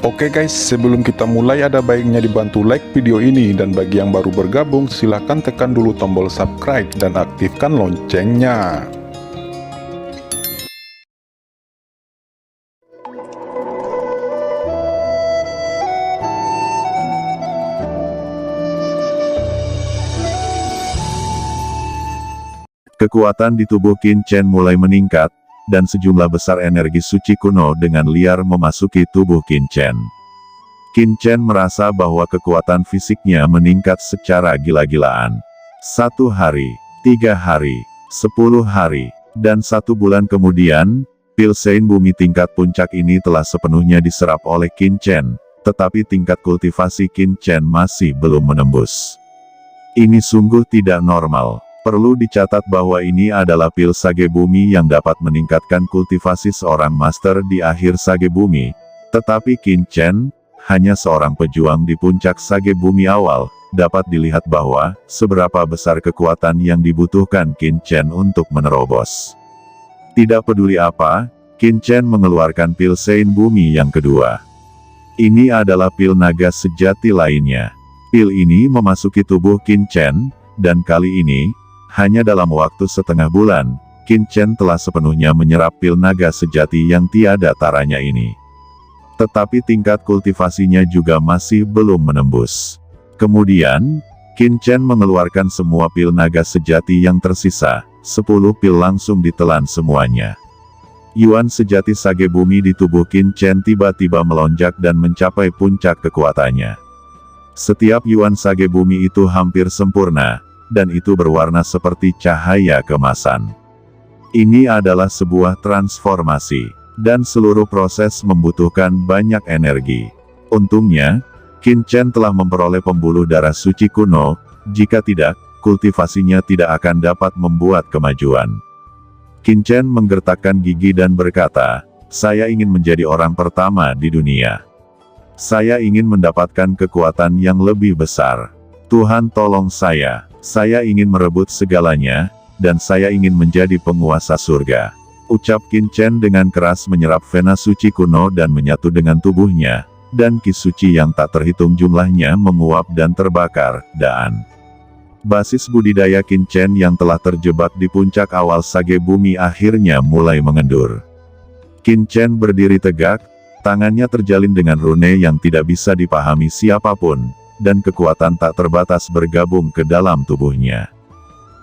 Oke guys, sebelum kita mulai ada baiknya dibantu like video ini, dan bagi yang baru bergabung silahkan tekan dulu tombol subscribe dan aktifkan loncengnya. Kekuatan di tubuh Qin Chen mulai meningkat, dan sejumlah besar energi suci kuno dengan liar memasuki tubuh Qin Chen. Qin Chen merasa bahwa kekuatan fisiknya meningkat secara gila-gilaan. 1 hari, 3 hari, 10 hari, dan 1 bulan kemudian, pil Sein bumi tingkat puncak ini telah sepenuhnya diserap oleh Qin Chen, tetapi tingkat kultivasi Qin Chen masih belum menembus. Ini sungguh tidak normal. Perlu dicatat bahwa ini adalah pil sage bumi yang dapat meningkatkan kultivasi seorang master di akhir sage bumi, tetapi Qin Chen, hanya seorang pejuang di puncak sage bumi awal, dapat dilihat bahwa, seberapa besar kekuatan yang dibutuhkan Qin Chen untuk menerobos. Tidak peduli apa, Qin Chen mengeluarkan pil Sein bumi yang kedua. Ini adalah pil naga sejati lainnya. Pil ini memasuki tubuh Qin Chen, dan kali ini, hanya dalam waktu setengah bulan, Qin Chen telah sepenuhnya menyerap pil naga sejati yang tiada taranya ini. Tetapi tingkat kultivasinya juga masih belum menembus. Kemudian, Qin Chen mengeluarkan semua pil naga sejati yang tersisa, 10 pil langsung ditelan semuanya. Yuan sejati sage bumi di tubuh Qin Chen tiba-tiba melonjak dan mencapai puncak kekuatannya. Setiap yuan sage bumi itu hampir sempurna, dan itu berwarna seperti cahaya kemasan. Ini adalah sebuah transformasi, dan seluruh proses membutuhkan banyak energi. Untungnya, Qin Chen telah memperoleh pembuluh darah suci kuno, jika tidak, kultivasinya tidak akan dapat membuat kemajuan. Qin Chen menggertakkan gigi dan berkata, "Saya ingin menjadi orang pertama di dunia. Saya ingin mendapatkan kekuatan yang lebih besar. Tuhan tolong saya ingin merebut segalanya, dan saya ingin menjadi penguasa surga." Ucap Qin Chen dengan keras menyerap vena suci kuno dan menyatu dengan tubuhnya, dan ki suci yang tak terhitung jumlahnya menguap dan terbakar, dan basis budidaya Qin Chen yang telah terjebak di puncak awal sage bumi akhirnya mulai mengendur. Qin Chen berdiri tegak, tangannya terjalin dengan rune yang tidak bisa dipahami siapapun, dan kekuatan tak terbatas bergabung ke dalam tubuhnya.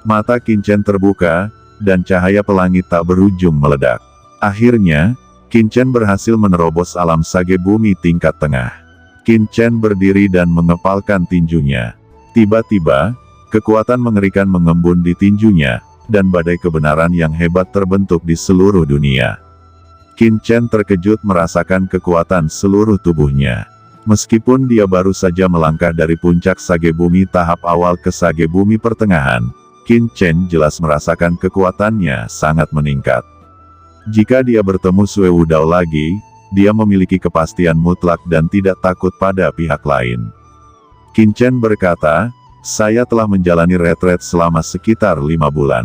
Mata Qin Chen terbuka, dan cahaya pelangi tak berujung meledak. Akhirnya, Qin Chen berhasil menerobos alam sage bumi tingkat tengah. Qin Chen berdiri dan mengepalkan tinjunya. Tiba-tiba, kekuatan mengerikan mengembun di tinjunya, dan badai kebenaran yang hebat terbentuk di seluruh dunia. Qin Chen terkejut merasakan kekuatan seluruh tubuhnya. Meskipun dia baru saja melangkah dari puncak sage bumi tahap awal ke sage bumi pertengahan, Qin Chen jelas merasakan kekuatannya sangat meningkat. Jika dia bertemu Sue Wudao lagi, dia memiliki kepastian mutlak dan tidak takut pada pihak lain. Qin Chen berkata, "Saya telah menjalani retret selama sekitar 5 bulan.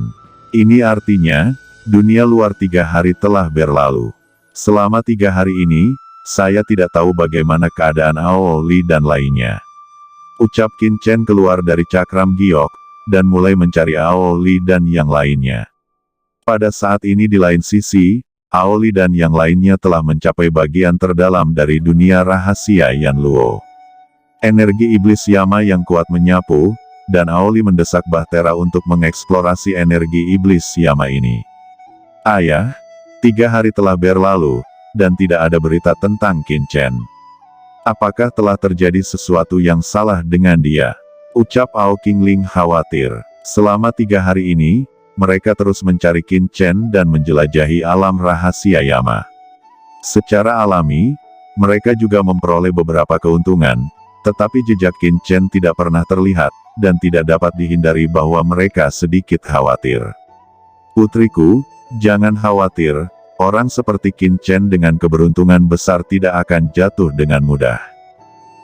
Ini artinya, dunia luar 3 hari telah berlalu. Selama 3 hari ini, saya tidak tahu bagaimana keadaan Ao Li dan lainnya." Ucap Qin Chen keluar dari cakram giok, dan mulai mencari Ao Li dan yang lainnya. Pada saat ini di lain sisi, Ao Li dan yang lainnya telah mencapai bagian terdalam dari dunia rahasia Yan Luo. Energi iblis Yama yang kuat menyapu, dan Ao Li mendesak Bahtera untuk mengeksplorasi energi iblis Yama ini. "Ayah, 3 hari telah berlalu, dan tidak ada berita tentang Qin Chen. Apakah telah terjadi sesuatu yang salah dengan dia?" Ucap Ao Qingling khawatir. Selama 3 hari ini, mereka terus mencari Qin Chen dan menjelajahi alam rahasia Yama. Secara alami, mereka juga memperoleh beberapa keuntungan, tetapi jejak Qin Chen tidak pernah terlihat, dan tidak dapat dihindari bahwa mereka sedikit khawatir. "Putriku, jangan khawatir. Orang seperti Qin Chen dengan keberuntungan besar tidak akan jatuh dengan mudah.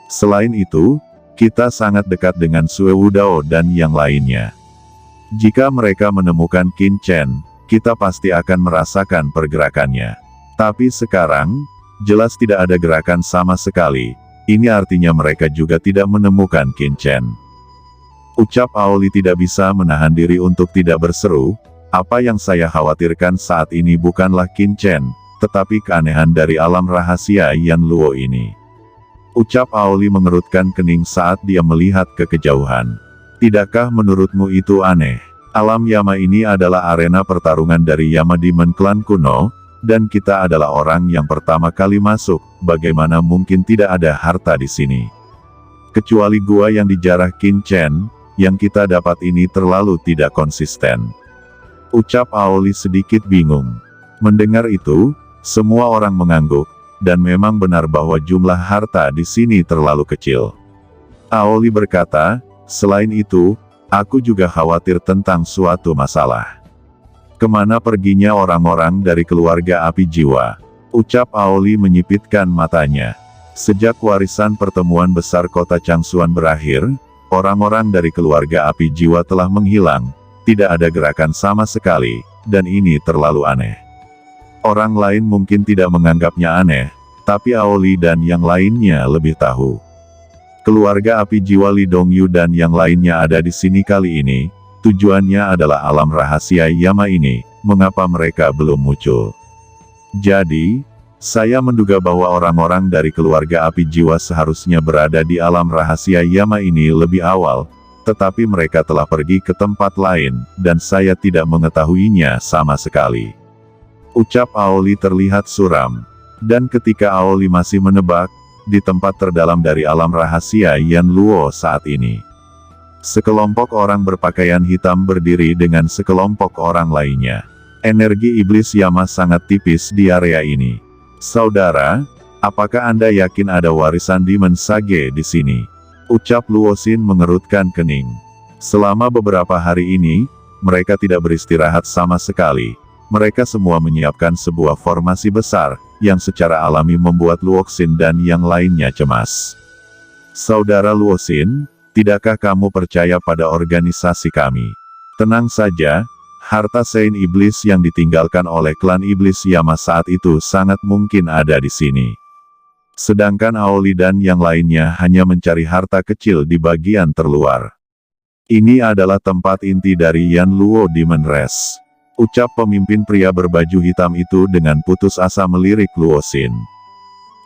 Selain itu, kita sangat dekat dengan Sue Wudao dan yang lainnya. Jika mereka menemukan Qin Chen, kita pasti akan merasakan pergerakannya. Tapi sekarang, Jelas tidak ada gerakan sama sekali. Ini artinya mereka juga tidak menemukan Qin Chen. Ucap Aoli tidak bisa menahan diri untuk tidak berseru, apa yang saya khawatirkan saat ini bukanlah Qin Chen, tetapi keanehan dari alam rahasia Yan Luo ini. Ucap Aoli mengerutkan kening saat dia melihat ke kejauhan. Tidakkah menurutmu itu aneh? Alam Yama ini adalah arena pertarungan dari Yama Demon Clan kuno, dan kita adalah orang yang pertama kali masuk, bagaimana mungkin tidak ada harta di sini? Kecuali gua yang dijarah Qin Chen, yang kita dapat ini terlalu tidak konsisten. Ucap Aoli sedikit bingung. Mendengar itu, semua orang mengangguk, dan memang benar bahwa jumlah harta di sini terlalu kecil. Aoli berkata, selain itu, aku juga khawatir tentang suatu masalah. Kemana perginya orang-orang dari keluarga api jiwa? Ucap Aoli menyipitkan matanya. Sejak warisan pertemuan besar kota Changsuan berakhir, orang-orang dari keluarga api jiwa telah menghilang, tidak ada gerakan sama sekali, dan ini terlalu aneh. Orang lain mungkin tidak menganggapnya aneh, tapi Aoli dan yang lainnya lebih tahu. Keluarga api jiwa Li Dongyu dan yang lainnya ada di sini kali ini. Tujuannya adalah alam rahasia Yama ini, mengapa mereka belum muncul? Jadi, saya menduga bahwa orang-orang dari keluarga api jiwa seharusnya berada di alam rahasia Yama ini lebih awal, tetapi mereka telah pergi ke tempat lain, dan saya tidak mengetahuinya sama sekali. Ucap Aoli terlihat suram. Dan ketika Aoli masih menebak, di tempat terdalam dari alam rahasia Yan Luo saat ini, sekelompok orang berpakaian hitam berdiri dengan sekelompok orang lainnya. Energi iblis Yama sangat tipis di area ini. Saudara, apakah Anda yakin ada warisan Demon Sage di sini? Ucap Luosin mengerutkan kening. Selama beberapa hari ini, mereka tidak beristirahat sama sekali. Mereka semua menyiapkan sebuah formasi besar, yang secara alami membuat Luoxin dan yang lainnya cemas. Saudara Luosin, tidakkah kamu percaya pada organisasi kami? Tenang saja, harta Sein Iblis yang ditinggalkan oleh klan Iblis Yama saat itu sangat mungkin ada di sini. Sedangkan Aoli dan yang lainnya hanya mencari harta kecil di bagian terluar. Ini adalah tempat inti dari Yan Luo Demon Race. Ucap pemimpin pria berbaju hitam itu dengan putus asa melirik Luosin.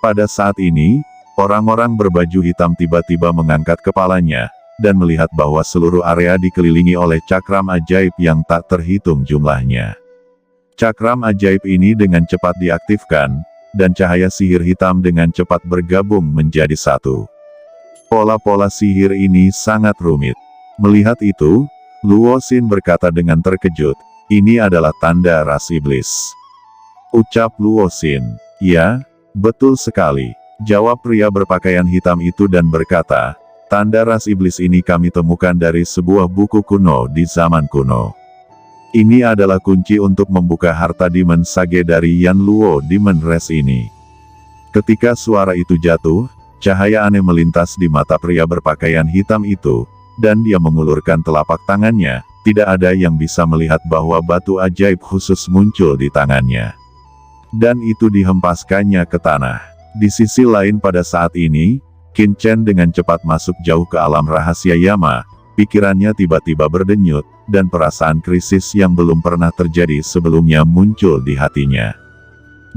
Pada saat ini, orang-orang berbaju hitam tiba-tiba mengangkat kepalanya, dan melihat bahwa seluruh area dikelilingi oleh cakram ajaib yang tak terhitung jumlahnya. Cakram ajaib ini dengan cepat diaktifkan, dan cahaya sihir hitam dengan cepat bergabung menjadi satu. Pola-pola sihir ini sangat rumit. Melihat itu, Luosin berkata dengan terkejut, ini adalah tanda ras iblis. Ucap Luosin, ya, betul sekali. Jawab pria berpakaian hitam itu dan berkata, tanda ras iblis ini kami temukan dari sebuah buku kuno di zaman kuno. Ini adalah kunci untuk membuka harta Demon Sage dari Yan Luo Demon Race ini. Ketika suara itu jatuh, cahaya aneh melintas di mata pria berpakaian hitam itu, dan dia mengulurkan telapak tangannya, tidak ada yang bisa melihat bahwa batu ajaib khusus muncul di tangannya. Dan itu dihempaskannya ke tanah. Di sisi lain pada saat ini, Qin Chen dengan cepat masuk jauh ke alam rahasia Yama, pikirannya tiba-tiba berdenyut, dan perasaan krisis yang belum pernah terjadi sebelumnya muncul di hatinya.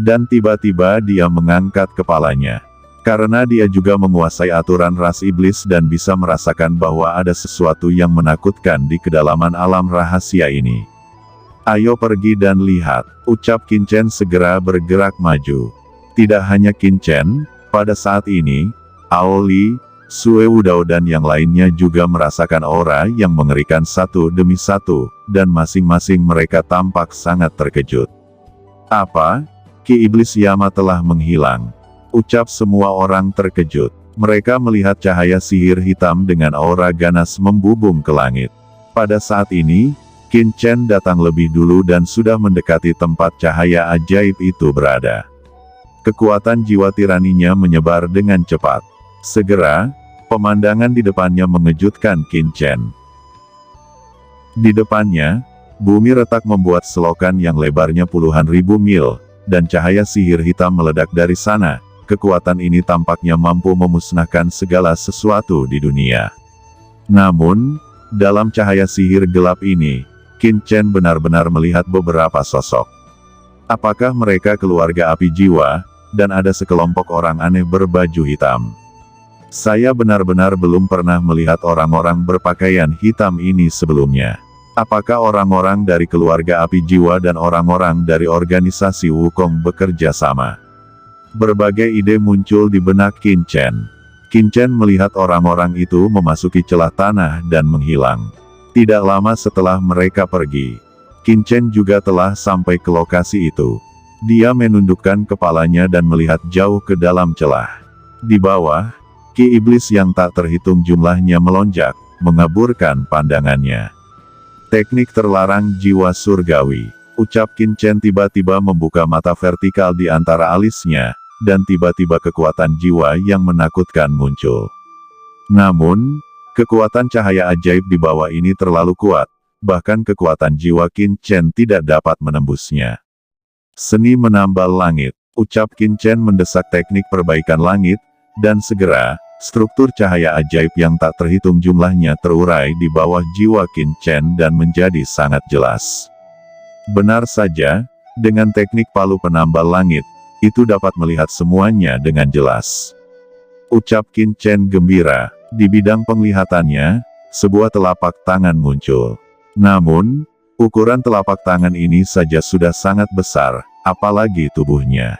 Dan tiba-tiba dia mengangkat kepalanya. Karena dia juga menguasai aturan ras iblis dan bisa merasakan bahwa ada sesuatu yang menakutkan di kedalaman alam rahasia ini. Ayo pergi dan lihat, ucap Qin Chen segera bergerak maju. Tidak hanya Qin Chen, pada saat ini, Aoli, Sue Wudao dan yang lainnya juga merasakan aura yang mengerikan satu demi satu, dan masing-masing mereka tampak sangat terkejut. Apa? Ki Iblis Yama telah menghilang. Ucap semua orang terkejut. Mereka melihat cahaya sihir hitam dengan aura ganas membubung ke langit. Pada saat ini, Qin Chen datang lebih dulu dan sudah mendekati tempat cahaya ajaib itu berada. Kekuatan jiwa tiraninya menyebar dengan cepat. Segera, pemandangan di depannya mengejutkan Qin Chen. Di depannya, bumi retak membuat selokan yang lebarnya puluhan ribu mil, dan cahaya sihir hitam meledak dari sana. Kekuatan ini tampaknya mampu memusnahkan segala sesuatu di dunia. Namun, dalam cahaya sihir gelap ini, Qin Chen benar-benar melihat beberapa sosok. Apakah mereka keluarga api jiwa, dan ada sekelompok orang aneh berbaju hitam? Saya benar-benar belum pernah melihat orang-orang berpakaian hitam ini sebelumnya. Apakah orang-orang dari keluarga api jiwa dan orang-orang dari organisasi Wukong bekerja sama? Berbagai ide muncul di benak Qin Chen. Qin Chen melihat orang-orang itu memasuki celah tanah dan menghilang. Tidak lama setelah mereka pergi, Qin Chen juga telah sampai ke lokasi itu. Dia menundukkan kepalanya dan melihat jauh ke dalam celah. Di bawah, Ki Iblis yang tak terhitung jumlahnya melonjak, mengaburkan pandangannya. Teknik terlarang jiwa surgawi. Ucap Qin Chen tiba-tiba membuka mata vertikal di antara alisnya, dan tiba-tiba kekuatan jiwa yang menakutkan muncul. Namun, kekuatan cahaya ajaib di bawah ini terlalu kuat, bahkan kekuatan jiwa Qin Chen tidak dapat menembusnya. Seni menambal langit. Ucap Qin Chen mendesak teknik perbaikan langit, dan segera, struktur cahaya ajaib yang tak terhitung jumlahnya terurai di bawah jiwa Qin Chen dan menjadi sangat jelas. Benar saja, dengan teknik palu penambal langit, itu dapat melihat semuanya dengan jelas. Ucap Qin Chen gembira, di bidang penglihatannya, sebuah telapak tangan muncul. Namun, ukuran telapak tangan ini saja sudah sangat besar, apalagi tubuhnya.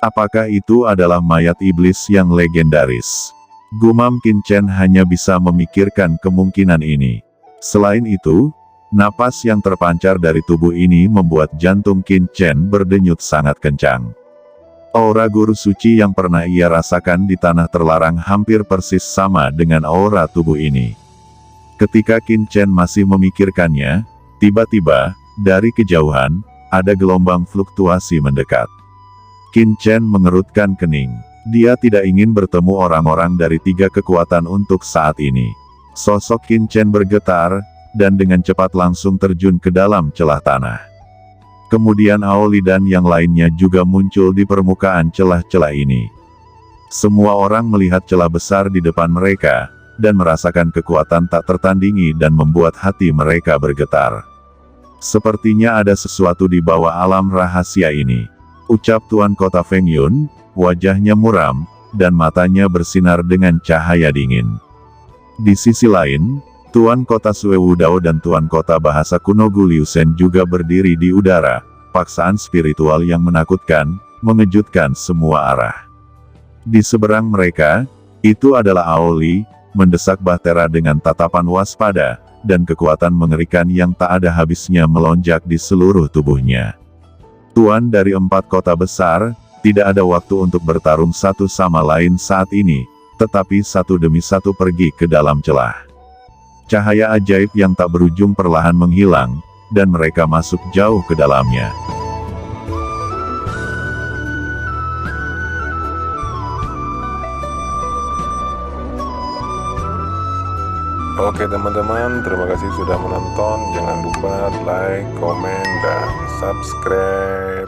Apakah itu adalah mayat iblis yang legendaris? Gumam Qin Chen hanya bisa memikirkan kemungkinan ini. Selain itu, napas yang terpancar dari tubuh ini membuat jantung Qin Chen berdenyut sangat kencang. Aura guru suci yang pernah ia rasakan di tanah terlarang hampir persis sama dengan aura tubuh ini. Ketika Qin Chen masih memikirkannya, tiba-tiba, dari kejauhan, ada gelombang fluktuasi mendekat. Qin Chen mengerutkan kening. Dia tidak ingin bertemu orang-orang dari tiga kekuatan untuk saat ini. Sosok Qin Chen bergetar, dan dengan cepat langsung terjun ke dalam celah tanah. Kemudian Aoli dan yang lainnya juga muncul di permukaan celah-celah ini. Semua orang melihat celah besar di depan mereka, dan merasakan kekuatan tak tertandingi dan membuat hati mereka bergetar. Sepertinya ada sesuatu di bawah alam rahasia ini. Ucap Tuan Kota Feng Yun, wajahnya muram, dan matanya bersinar dengan cahaya dingin. Di sisi lain, Tuan Kota Sue Wudao dan Tuan Kota Bahasa Kuno Gu Liusen juga berdiri di udara, paksaan spiritual yang menakutkan, mengejutkan semua arah. Di seberang mereka, itu adalah Aoli, mendesak Bahtera dengan tatapan waspada, dan kekuatan mengerikan yang tak ada habisnya melonjak di seluruh tubuhnya. Tuan dari 4 kota besar, tidak ada waktu untuk bertarung satu sama lain saat ini, tetapi satu demi satu pergi ke dalam celah. Cahaya ajaib yang tak berujung perlahan menghilang, dan mereka masuk jauh ke dalamnya. Oke teman-teman, terima kasih sudah menonton. Jangan lupa like, komen, dan subscribe.